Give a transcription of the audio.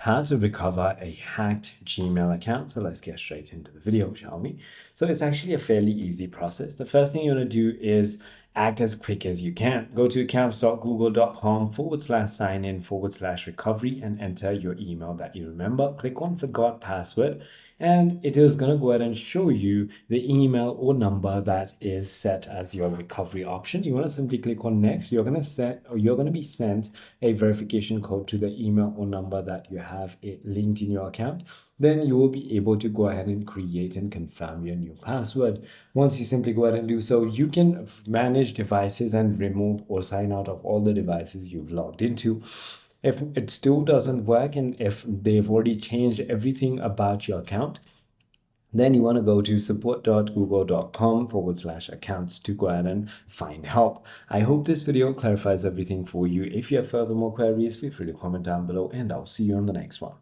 how to recover a hacked Gmail account. So let's get straight into the video, shall we? So it's actually a fairly easy process. The first thing you want to do is act as quick as you can. Go to accounts.google.com/sign-in/recovery and enter your email that you remember. Click on forgot password and it is going to go ahead and show you the email or number that is set as your recovery option. You want to simply click on next. You're going to be sent a verification code to the email or number that you have it linked in your account. Then you will be able to go ahead and create and confirm your new password. Once you simply go ahead and do so, you can manage devices and remove or sign out of all the devices you've logged into. If it still doesn't work and if they've already changed everything about your account, then you want to go to support.google.com/accounts to go ahead and find help. I hope this video clarifies everything for you. If you have further more queries, feel free to comment down below and I'll see you on the next one.